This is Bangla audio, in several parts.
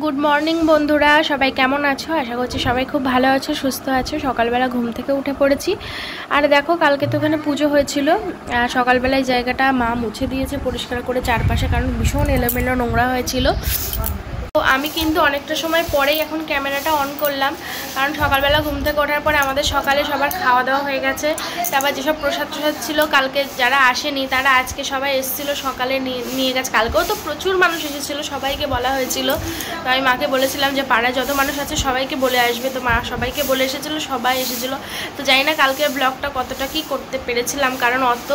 গুড মর্নিং বন্ধুরা, সবাই কেমন আছো? আশা করছি সবাই খুব ভালো আছো, সুস্থ আছো। সকালবেলা ঘুম থেকে উঠে পড়েছি। আর দেখো, কালকে তো ওখানে পুজো হয়েছিল। সকালবেলায় জায়গাটা মা মুছে দিয়েছে পরিষ্কার করে চারপাশে, কারণ ভীষণ এলোমেলো নোংরা হয়েছিল। তো আমি কিন্তু অনেকটা সময় পরেই এখন ক্যামেরাটা অন করলাম, কারণ সকালবেলা ঘুম থেকে ওঠার পরে আমাদের সকালে সবার খাওয়া দাওয়া হয়ে গেছে। তারপর যেসব প্রসাদ ছিল কালকে যারা আসেনি তারা আজকে সবাই এসেছিল, সকালে নিয়ে গেছে। কালকেও তো প্রচুর মানুষ এসেছিলো, সবাইকে বলা হয়েছিল। তো আমি মাকে বলেছিলাম যে পাড়ায় যত মানুষ আছে সবাইকে বলে আসবে। তো মা সবাইকে বলে এসেছিলো, সবাই এসেছিলো। তো জানি না কালকে ব্লগটা কতটা কি করতে পেরেছিলাম, কারণ অত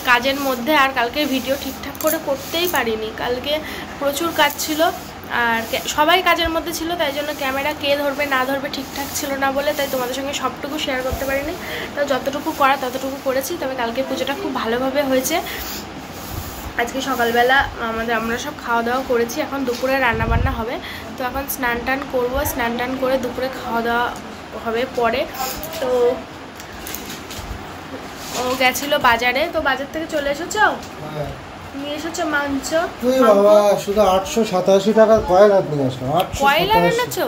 কাজের মধ্যে আর কালকে ভিডিও ঠিকঠাক করে করতেই পারিনি। কালকে প্রচুর কাজ ছিল আর সবাই কাজের মধ্যে ছিল, তাই জন্য ক্যামেরা কে ধরবে না ধরবে ঠিকঠাক ছিল না বলে তাই তোমাদের সঙ্গে সবটুকু শেয়ার করতে পারিনি। তো যতটুকু করা ততটুকু করেছি। তবে কালকে পুজোটা খুব ভালোভাবে হয়েছে। আজকে সকালবেলা আমরা সব খাওয়া দাওয়া করেছি, এখন দুপুরে রান্নাবান্না হবে। তো এখন স্নান টান করবো, স্নান টান করে দুপুরে খাওয়া দাওয়া হবে পরে। তো ও গেছিলো বাজারে, তো বাজার থেকে চলে এসেছো? নিয়ে এসেছো মাংস? বাবা শুধু 887 টাকার কয়লার নিয়ে আসো। কয়লার এনেছো?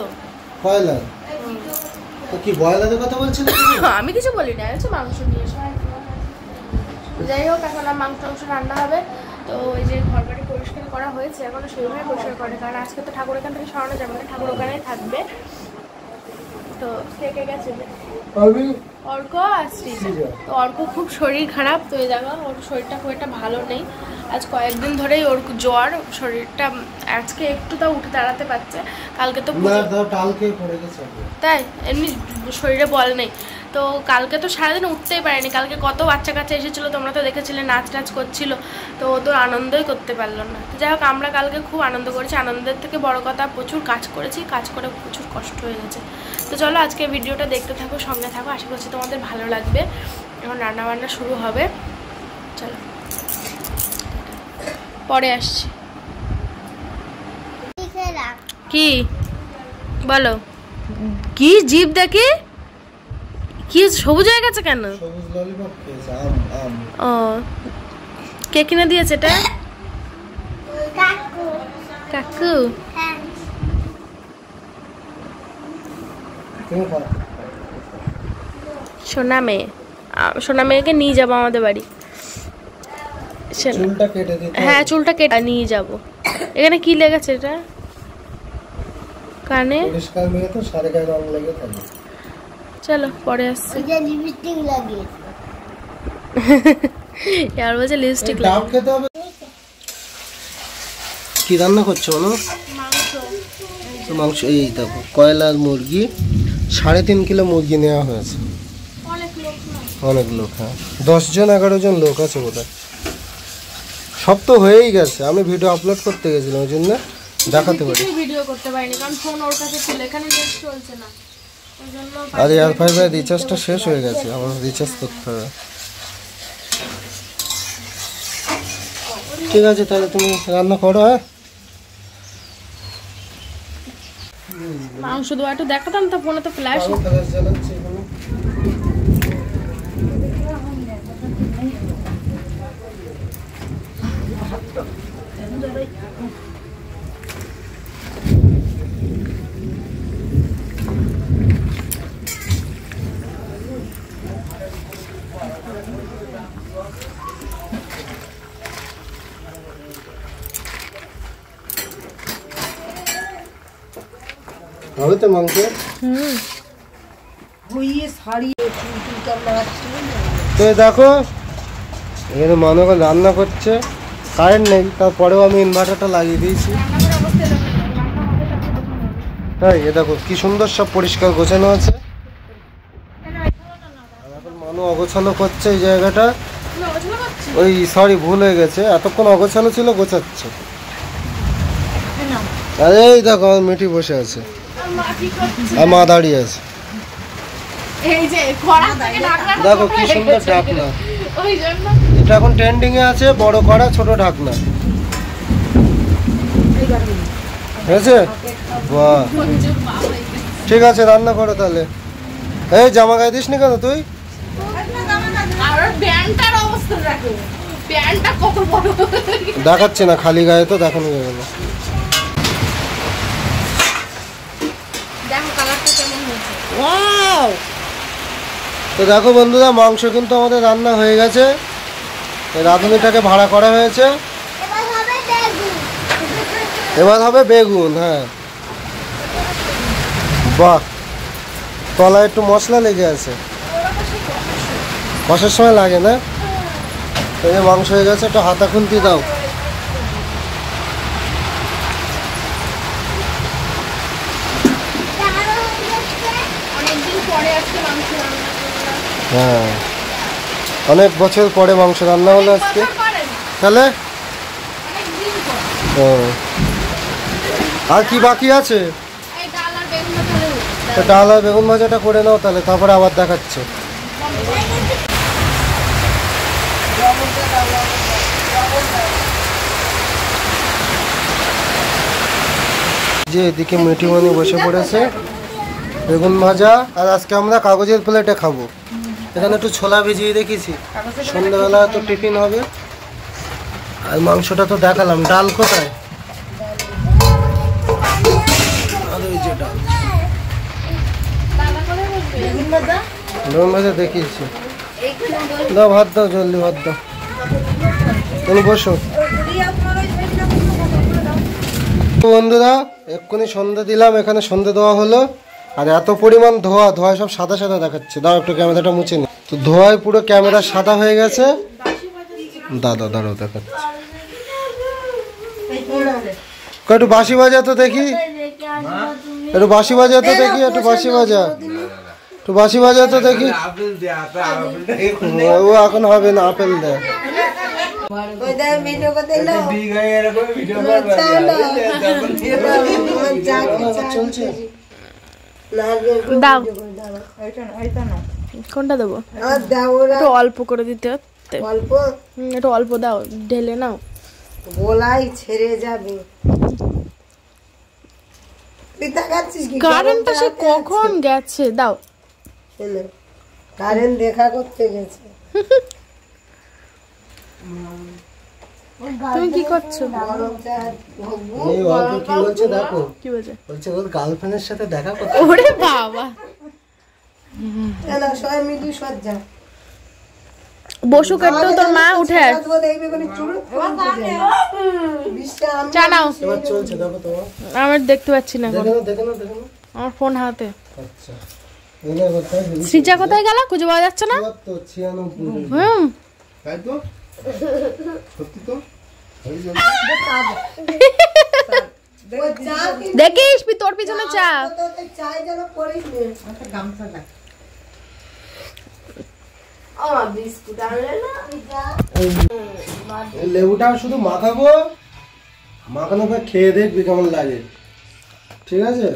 কয়লার? তো কি বয়লারের কথা বলছিস? আমি কিছু বলি না, হচ্ছে মাংস নিয়ে এসো। যাই হোক, এখন মাংস রান্না হবে। তো ওই যে ঘর বাড়ি পরিষ্কার করা হয়েছে, এখনো সেইভাবে পরিষ্কার করে, কারণ আজকে তো ঠাকুর এখান থেকে সরানো যাবে না, ঠাকুর ওখানেই থাকবে। তো কে কে গেছে? অর্ক আর শ্রীজা। তো অর্ক খুব শরীর খারাপ, তো এই জায়গা ওর শরীরটা খুব একটা ভালো নেই। আজ কয়েকদিন ধরেই ওর জ্বর, শরীরটা আজকে একটু তাও উঠে দাঁড়াতে পারছে। কালকে তো তাই এমনি শরীরে বল নেই। তো কালকে তো সারাদিন উঠতেই পারেনি। কালকে কত বাচ্চা কাচ্চা এসেছিলো, তোমরা তো দেখেছিলে, নাচ টাচ করছিল। তো ও তো আনন্দই করতে পারলো না। যাই হোক, আমরা কালকে খুব আনন্দ করেছি। আনন্দের থেকে বড় কথা, প্রচুর কাজ করেছি, কাজ করে প্রচুর কষ্ট হয়ে গেছে। তো চলো আজকে ভিডিওটা দেখতে থাকো, সঙ্গে থাকো, আশা করছি তোমাদের ভালো লাগবে। এখন রান্নাবান্না শুরু হবে, চলো পরে আসছি। কি বলো? কি জিভ দেখি? কি সবুজ হয়ে গেছে কেন? ও, কে কিনে দিয়েছে এটা? কাকু। সোনা মেয়ে, সোনা মেয়েকে নিয়ে যাবো আমাদের বাড়ি। হ্যাঁ, চুলটা কেটে নিয়ে যাব। এখানে কি লেগেছে এটা? কানে? চলো পরে আসছি। বলছে লিপস্টিক কি রান্না করছো? মাংস। এই দেখো, কয়লার মুরগি, 3.5 কিলো মুরগি নেওয়া হয়েছে। অনেক লোক, হ্যাঁ 10 জন 11 জন লোক আছে বোধহয়। সব তো হয়েই গেছে। আমি ভিডিও আপলোড করতে গেছিলাম, ওই জন্য দেখাতে পারি। ভিডিও করতে পারিনি কারণ ফোন ওর কাছে ছিল, এখানে নেট চলছে না। আর এয়ার ফাইবার রিচার্জটা শেষ হয়ে গেছে, আমার রিচার্জ করতে হবে। ঠিক আছে, তাহলে তুমি রান্না করো। হ্যাঁ, মাংস দেওয়া একটু দেখাতাম তো, ফোনে তো ফ্ল্যাশ। হবে তো মাংস। তো দেখো, এখানে মানুষ রান্না করছে, কারেন্ট নেই, তারপরেও আমি ইনভার্টারটা লাগিয়ে দিয়েছি। তাই এ দেখো কি সুন্দর সব পরিষ্কার গোছানো আছে। এখন মানুষ অগোছালো করছে এই জায়গাটা। ওই সরি, ভুল হয়ে গেছে, এতক্ষণ অগোছালো ছিল, গোছাচ্ছে। আরে এই দেখো, আমার মিঠি বসে আছে আর মা দাঁড়িয়ে আছে। দেখো কি সুন্দর ঢাকনা, এটা এখন ট্রেন্ডিং এ আছে, বড় কড়া ছোট ঢাকনা। ঠিক আছে, বাহ, ঠিক আছে, রান্না করো তাহলে। এই জামা গায়ে দিস নি কেন তুই? দেখাচ্ছে না, খালি গায়ে তো দেখানো যাবে না। ওয়াও! তো দেখো বন্ধুরা, মাংস কিন্তু আমাদের রান্না হয়ে গেছে। রাঁধুনিটাকে ভাড়া করা হয়েছে। এবার হবে বেগুন। হ্যাঁ, বাহ, তলায় একটু মশলা লেগে আছে, কষার সময় লাগে না। এই যে মাংস হয়ে গেছে, একটু হাতা খুন্তি দাও। হ্যাঁ, অনেক বছর পরে মাংস রান্না হলো আজকে। তাহলে আর কি বাকি আছে? ডাল আর বেগুন ভাজাটা করে নাও তাহলে, তারপরে আবার দেখাচ্ছে। যে এদিকে মিঠিমণি বসে পড়েছে, বেগুন ভাজা। আর আজকে আমরা কাগজের প্লেটে খাবো। এখানে একটু ছোলা ভিজিয়ে রেখেছি, সন্ধ্যাবেলা তো টিফিন হবে। আর মাংসটা তো দেখালাম। ডাল কোথায়? আর ওই যে ডাল, বেগুন ভাজা দেখিয়েছি। দাও ভাত দাও, জলদি ভাত দাও। তুমি বসো। বন্ধুরা, এক্ষুনি সন্ধ্যা দিলাম, এখানে সন্ধ্যা দেওয়া হলো। আর এত পরিমাণ ধোঁয়া সব সাদা সাদা দেখাচ্ছে। দাও একটু ক্যামেরাটা মুছে নি। তো ধোঁয়ায় পুরো ক্যামেরা সাদা হয়ে গেছে। দাদা দাঁড়াও দেখাচ্ছে। একটু বাঁশি বাজা তো দেখি, একটু বাঁশি বাজা তো দেখি, একটু বাঁশি বাজা, একটু বাঁশি বাজা তো দেখি। ও এখন হবে না, আপেল দেয়। দাও, কোনটা দেবো? একটু অল্প করে দিতে, একটু অল্প দাও, ঢেলে নাও। বলাই ছেড়ে যাবে। কারেন্টটা সে কখন গেছে? দাও। কারেন্ট দেখা করতে গেছে। তুমি কি করছো? এই অল্প কি বলছে দেখো। কি বলছে? বলছে ওর গার্লফ্রেন্ডের সাথে দেখা করতে। ওরে বাবা, সবাই মিলি সজ্জা বসুক একটু, তোর মা উঠে আস। চা নাও। এবার চলছে দেখো তোমার। আমার দেখতে পাচ্ছি না, দেখো দেখো দেখো। আমার ফোন হাতে। আচ্ছা, এনে কোথায়? সৃজা কোথায় গেল? খুঁজে পাওয়া যাচ্ছে না। তো 96। তাই তো, সত্যি তো। দেখিস তোর পিছনে চা। লেবুটা শুধু মাখাবো, মাখানোর পর খেয়ে দেখবি কেমন লাগে। ঠিক আছে,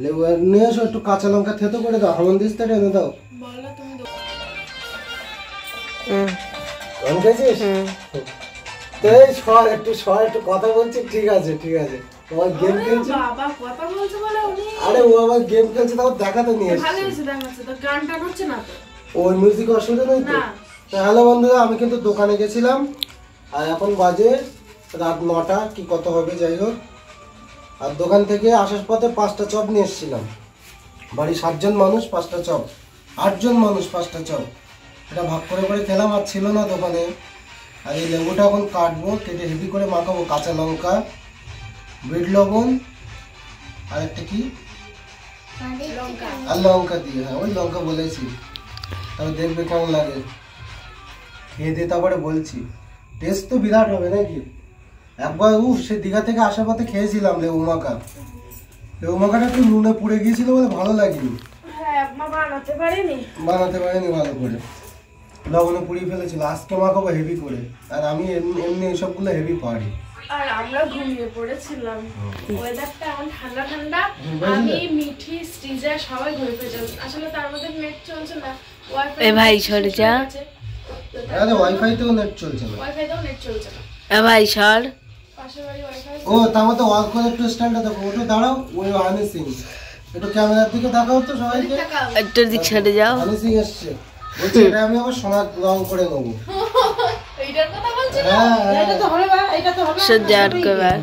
লেবু নিয়ে এসো, একটু কাঁচা লঙ্কা থেতো করে দাও। হামন দিস তাটা এনে দাও। একটু কথা বলছি। ঠিক আছে ঠিক আছে, তোমার গেম খেলছে। আরে ও আবার গেম খেলছে, তাও দেখাতে নিয়ে এসেছে। ওই মিউজিক অসুবিধা নেই তো। হ্যালো বন্ধুরা, আমি কিন্তু দোকানে গেছিলাম। আর এখন বাজে রাত 9টা কি কত হবে, যাই হোক। আর দোকান থেকে আসার পথে 5টা চপ নিয়ে এসেছিলাম। বাড়ি 7 জন মানুষ, 5টা চপ। 8 জন মানুষ, 5টা চপ। এটা ভাগ করে করে খেলাম, আর ছিল না দোকানে। আর এই লেবুটা এখন কাটবো, কেটে হেভি করে মাখাবো। কাঁচা লঙ্কা, বিট লবণ, আর একটা কি, আর লঙ্কা দিয়ে। হ্যাঁ, ওই লঙ্কা বলেছি। তাহলে দেখবে কেমন লাগে, খেয়ে দিয়ে তারপরে বলছি। টেস্ট তো বিরাট হবে নাকি। একবার সে দীঘা থেকে আসার পথে খেয়েছিলাম লেবু মাখা। লেবু মাখাটা একটু নুনে পুড়ে গিয়েছিল বলে ভালো লাগেনি। বানাতে পারিনি ভালো করে, লবণে পুড়িয়ে ফেলেছিল। আজকে মাখাবো হেভি করে। আর আমি এমনি এসবগুলো হেভি পারি। আর আমরা ঘুমিয়ে পড়েছিলাম, ওয়েদারটা এমন ঠান্ডা ঠান্ডা। আমি মিঠি, শ্রীজা সবাই ঘুরে পড়েছিলাম। আসলে তার মধ্যে নেট চলছে না, ওয়াইফাই। এ ভাই সরে যা। আরে ওয়াইফাইতেও নেট চলছে না। ওয়াইফাইতেও নেট চলছে না। এ ভাই সর। পাশের বাড়ি ওয়াইফাই। ও তার মধ্যে ওয়াল করে একটু স্ট্যান্ডটা দেখো। ওটা দাঁড়াও, ওই হানি সিং। একটু ক্যামেরার দিকে দেখাও তো সবাইকে। একটু দিক সরে যাও। হানি সিং এসছে। বলছি এটা আমি আবার সোনার রং করে নেবো। এইটার কথা বলছিস? হ্যাঁ, এটা তো হবে, এটা তো হবে। সহ্য আর কবার।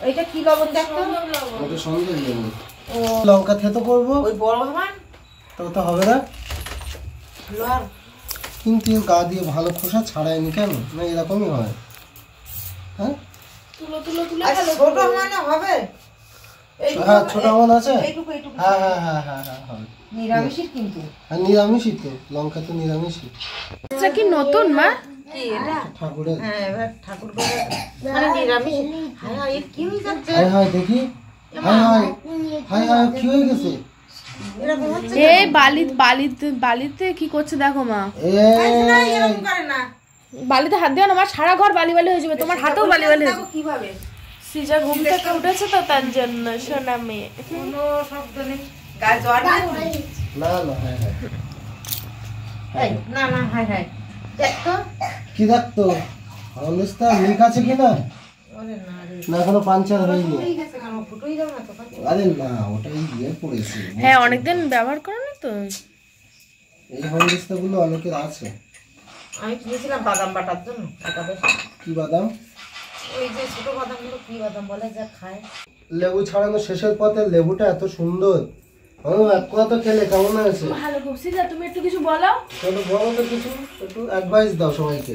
এটা কি লবণ দেখতো? ওটা সন্দেশ লেবু। লঙ্কা থেতো করবো, ওই বড় মামা তো হবে না। লোহার কিন্তু এর গা দিয়ে ভালো খোসা ছাড়ায়নি কেন? না এরকমই হয়। হ্যাঁ ছোট মানে হবে। হ্যাঁ ছোট আমান আছে। এইটুকু এইটুকু হ্যাঁ হ্যাঁ হ্যাঁ হ্যাঁ হ্যাঁ হবে। নিরামিষই কিন্তু। আর নিরামিষই তো, লঙ্কা তো নিরামিষই। এটা কি নতুন মা? কি এটা? ঠাকুরের। হ্যাঁ এবার ঠাকুর করে মানে নিরামিষ। হ্যাঁ হ্যাঁ, এ কি হয়ে যাচ্ছে? হাই হাই দেখি, হাই হাই হাই হাই কি হয়ে গেছে? এরকম হচ্ছে এই বালিতে কি করছে দেখো মা। না, এরকম করে না। বালিতে হাত দিও না মা, সারা ঘর বালি বালি হয়ে যাবে, তোমার হাতেও বালি বালি হয়ে দেখো যাবে। কিভাবে? সিজা ঘুম থেকে উঠেছে তো তার জন্য সোনা মেয়ে। কোনো শব্দ নেই। গায়ে জ্বর নেই? না না হাই হাই। এই, না না, হ্যাঁ হ্যাঁ দেখতো। কি দেখতো? অবস্থা লিক আছে কিনা? ওরে না রে, না এখনো পাঞ্চার হয়নি। ফুটোই গেছে কেন? ফুটোই যাবে না তো। আরে না ওটাই দিয়ে পড়েছে। হ্যাঁ অনেকদিন ব্যবহার করো না তো। এই হলদিস্তা গুলো অনেকের আছে। আমি কিনেছিলাম বাদাম বাটার জন্য একাদশী। কি বাদাম? ওই যে ছোট বাদামগুলো কি বাদাম বলে যা খায়। লেবু ছাড়ানো শেষের পথে লেবুটা এত সুন্দর। এক কথা খেলে কেমন আছে? ভালো খুব। সিজা তুমি একটু কিছু বলো। চলো বলো তো কিছু, একটু অ্যাডভাইস দাও সবাইকে।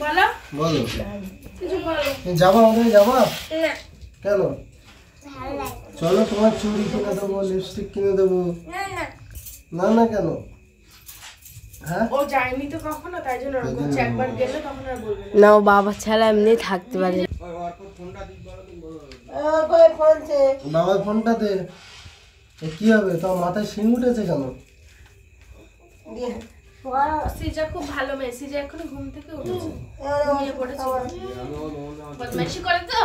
বলো বলো। কিছু বলো। যাবো আমাদের যাবা? কেন? চলো তোমার চুড়ি কিনে দেবো, লিপস্টিক কিনে দেবো। না না কেন? হ্যাঁ ও যায়নি তো কখনো, তাই জন্য ওরকম করছে। একবার গেলে তখন আর বলবে না। না ও বাবা ছাড়া এমনি থাকতে পারে না। বাবার ফোনটাতে কি হবে? তোমার মাথায় শিং উঠেছে কেন? সিজা খুব ভালো মেয়ে। সিজা এখনো ঘুম থেকে উঠেছে, ঘুমিয়ে পড়েছে। বদমাইশি করে তো।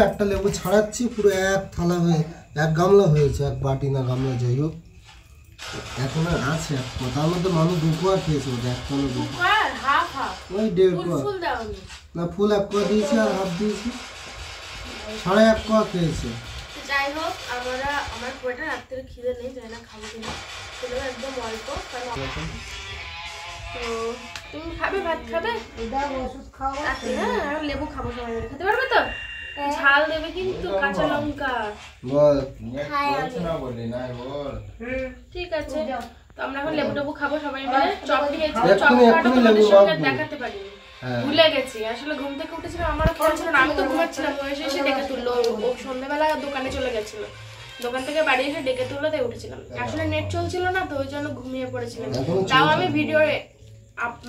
একটা লেবু ছাড়াচ্ছি, পুরো এক থালা হয়ে, এক গামলা হয়েছে, এক বাটি না গামলা যাই হোক। এখন আর আছে এক কোয়া, তার মধ্যে মানুষ দুপুয়া খেয়েছে, ওটা এক কোয়া দুপুয়া, আর হাফ হাফ ওই 1.5 কোয়া। ফুল দাওনি। না ফুল এক কোয়া দিয়েছি আর হাফ দিয়েছি, 1.5 কোয়া খেয়েছে। যাই হোক, আমার পুরোটা রাত্রে খিদে নেই, জানি না খাবো কিনা। খেলে একদম অল্প। তো তুমি খাবে, ভাত খাবে? ওষুধ খাওয়া হ্যাঁ আর লেবু খাবো সবাই মিলে। খেতে পারবে তো? ঝাল দেবে কিন্তু, কাঁচা লঙ্কা। বল। ঠিক আছে, তো আমরা এখন লেবু টেবু খাবো সবাই মিলে। চপ খেয়েছি, চপ এক্ষুনি খাওয়াটা তোমাদের লেবু সঙ্গে মাখবো। দেখাতে পারিনি, হ্যাঁ। ভুলে গেছি। আসলে ঘুম থেকে উঠেছিলাম, আমারও খেয়াল ছিল না, আমি তো ঘুমাচ্ছিলাম। ও এসে ডেকে তুললো। ও সন্ধ্যাবেলা দোকানে চলে গেছিল, দোকান থেকে বাড়ি এসে ডেকে তুললো, তাই উঠেছিলাম। আসলে নেট চলছিল না তো, ওই জন্য ঘুমিয়ে পড়েছিলাম। তাও আমি ভিডিও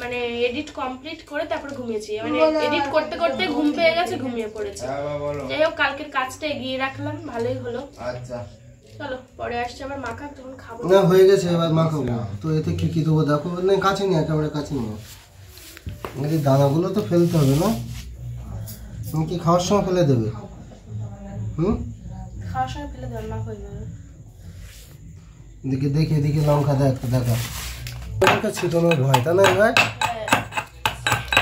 মানে এডিট কমপ্লিট করে তারপরে ঘুমিয়েছি। মানে এডিট করতে করতে ঘুম পেয়ে গেছে, ঘুমিয়ে পড়েছি। যাই হোক, কালকের কাজটা এগিয়ে রাখলাম, ভালোই হলো। আচ্ছা চলো পরে আসছে আবার মাখা, তখন খাবো। না হয়ে গেছে, এবার মাখাবো। তো এতে কি কি দেবো দেখো, না কাছে নিয়ে, একেবারে কাছে নিয়ে। এই দানাগুলো তো ফেলতে হবে না? তুমি কি খাওয়ার সময় ফেলে দেবে? খাওয়ার সময় ফেলে দেওয়ার মা হয়ে যাবে। দেখে এদিকে লঙ্কা দেখা লঙ্কা ছিটানোর ভয়, তা না ভাই?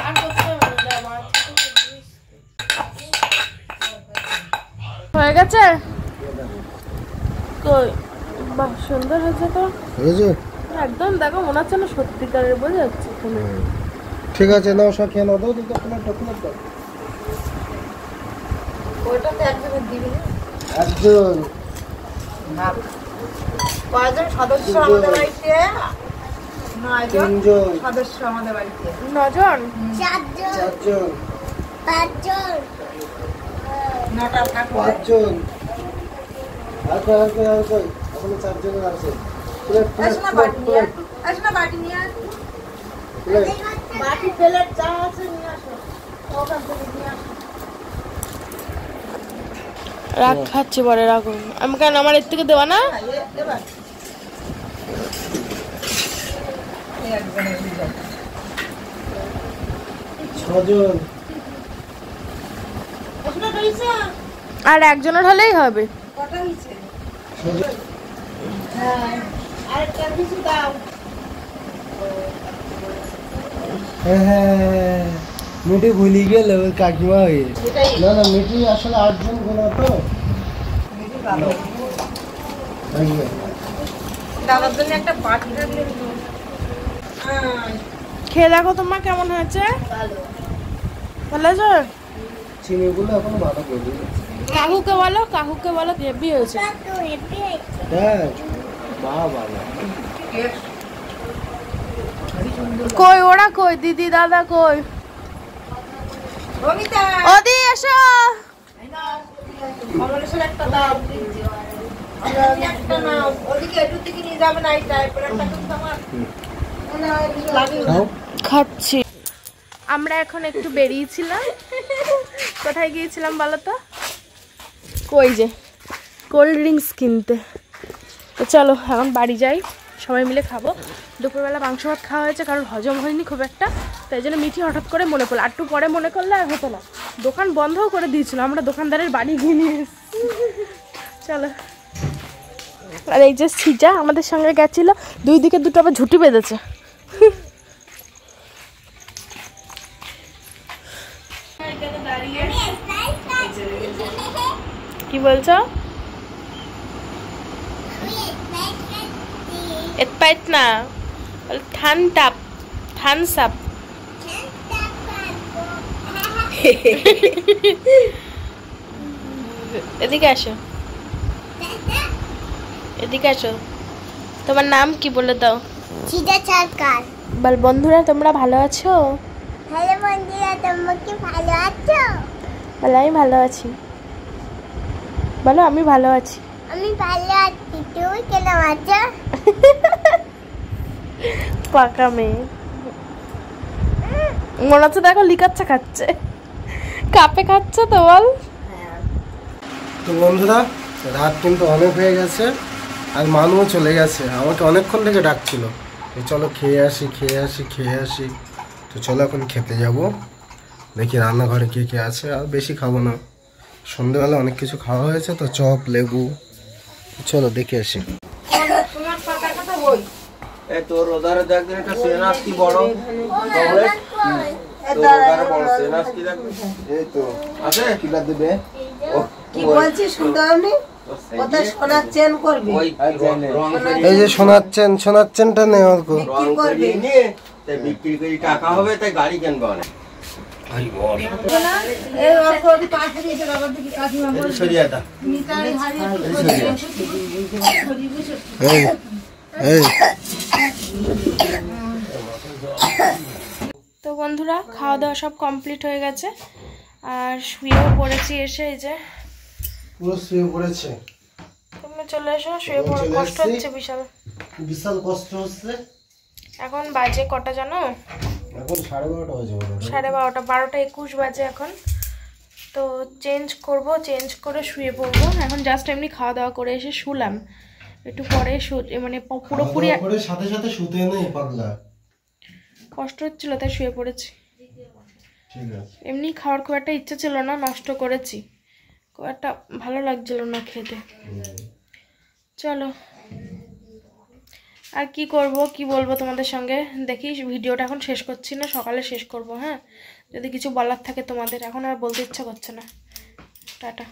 আর করতে হবে না, দাও, মা হয়ে গেছে। কই বাহ, সুন্দর হয়েছে তো। হয়েছে একদম দেখো, মনে হচ্ছে না সত্যিকারের, বোঝা যাচ্ছে এখানে। ঠিক আছে, নাও সব খেয়ে নাও। দাও দিকে প্লেট দাও। ওইটাতে একজনের দিবি না? একজন। কয়জন সদস্য আমাদের বাড়িতে? 9 জন 3 জন, সদস্য আমাদের বাড়িতে। 9 জন। 4 জন, 9টা ঠাকুর। 5 জন। আর কই এখনো 4 জনের আছে। আসনা বাটি নিয়ে আয়। আসনা বাটি নিয়ে আয়। বাটি প্লেট যা আছে নিয়ে আসো, ওখান থেকে নিয়ে আসো। রাখ, খাচ্ছি পরে, রাখুন। আমি কেন, আমার এর থেকে দেওয়া না? এবার এই একজনের দুজন। 6 জন। আসনা হইছে? আর একজনের হলেই হবে। কটা হইছে? 6 জন। হ্যাঁ, আরেকটা কিছু দাও। হ্যাঁ মিঠি ভুলি গেল ওর কাকিমা হয়ে। এটাই না না মিঠি আসলে 8 জন গোনা তো। মিঠি ভালো। এই যে, দাদার জন্য একটা বাটি রাখলে খেয়ে দেখো তোমার কেমন হয়েছে। ভালো। ভালো আছে? চিনিগুলো এখন ভালো করে দিই। কাকুকে বলো হেভি হয়েছে। হ্যাঁ বাবা কই ওরা, কই দিদি দাদা কই? অমিতা ওদি এসো। কমলেশ্বর একটা দাও, একটা নাও, ওদিকে একটু দিকে নিয়ে যাবে না, এইটা একটা কিন্তু আমার লাগে। খাও। খাচ্ছি। আমরা এখন একটু বেরিয়েছিলাম। কোথায় গিয়েছিলাম বলো তো? কই যে কোল্ড ড্রিঙ্কস কিনতে। তো চলো এখন বাড়ি যাই, সবাই মিলে খাবো। দুপুরবেলা মাংস ভাত খাওয়া হয়েছে, কারণ হজম হয়নি খুব একটা, তাই জন্য মিঠি হঠাৎ করে মনে পড়লো। আর একটু পরে মনে করলে আর হতো না। দোকান বন্ধও করে দিয়েছিল, আমরা দোকানদারের বাড়ি গিয়ে নিয়ে এসেছি। চলো। আর এই যে সিজা আমাদের সঙ্গে গেছিল, দুই দিকে দুটো আবার ঝুঁটি বেঁধেছে। কি বলছো? এত না, থানস আপ। এদিকে আসো, এদিকে আসো। তোমার নাম কি বলে দাও? সিধা সরকার। বল বন্ধুরা তোমরা ভালো আছো? হ্যালো বন্ধুরা, তোমরা কি ভালো আছো? বলো আমি ভালো আছি। বলো আমি ভালো আছি। আমি ভালো আছি, তুমি কেমন আছো? পাকা মেয়ে মনে হচ্ছে, দেখো লিকাচ্ছা খাচ্ছে, কাপে খাচ্ছে তো। বল। তো বন্ধুরা রাত কিন্তু অনেক হয়ে গেছে, আর মানুও চলে গেছে। আমাকে অনেকক্ষণ থেকে ডাকছিল যে চলো খেয়ে আসি খেয়ে আসি খেয়ে আসি। তো চলো এখন খেতে যাব, দেখি রান্নাঘরে কে কে আছে। আর বেশি খাবো না, সন্ধ্যেবেলা অনেক কিছু খাওয়া হয়েছে তো, চপ লেবু। চলো দেখে আসি। এই তোর ওধারে দেখবেন একটা সেনাস কি বড় কমলেশ, তোর ওধারে বড় সেনাস কি দেখবেন? এই তো আছে কিলা দেবে। কি বলছিস শুনতে পারনি? ওদের সোনার চেন করবি, ওই রং এই যে শোনাচ্ছেনটা নেই অল্প। রং করিয়ে নিয়ে তাই বিক্রি করে টাকা হবে, তাই গাড়ি কিনবে অনেক। এই অল্প ওদি পাশে দিয়েছে, বাবার দিকে কাকিমা বলছে সরিয়ে দা মিতালি হারিয়ে এই এই তো বন্ধুরা খাওয়া দাওয়া সব কমপ্লিট হয়ে গেছে, আর শুয়েও পড়েছি এসে। এই যে পুরো শুয়ে পড়েছে। তুমি চলে এসো, শুয়ে পড়ো। চলে কষ্ট এসেছি। হচ্ছে বিশাল। বিশাল কষ্ট হচ্ছে। এখন বাজে কটা জানো? এখন 12:30 বাজে মনে হয়। 12:30, 12:21 বাজে এখন। তো চেঞ্জ চেঞ্জ করে শুয়ে পড়বো। এখন জাস্ট এমনি খাওয়া দাওয়া করে এসে শুলাম, একটু পরে মানে পুরোপুরি খাওয়া দাওয়া করে সাথে সাথে শুতে নেই পাগলা। কষ্ট হচ্ছিল তাই শুয়ে পড়েছি। ঠিক আছে। এমনি খাওয়ার খুব একটা ইচ্ছে ছিল না, নষ্ট করেছি। খুব একটা ভালো লাগছিল না খেতে। চলো আর কি করব, কি বলবো তোমাদের সঙ্গে। দেখি ভিডিওটা এখন শেষ করছি না, সকালে শেষ করব। হ্যাঁ, যদি কিছু বলার থাকে তোমাদের, এখন আর বলতে ইচ্ছা করছে না। টাটা।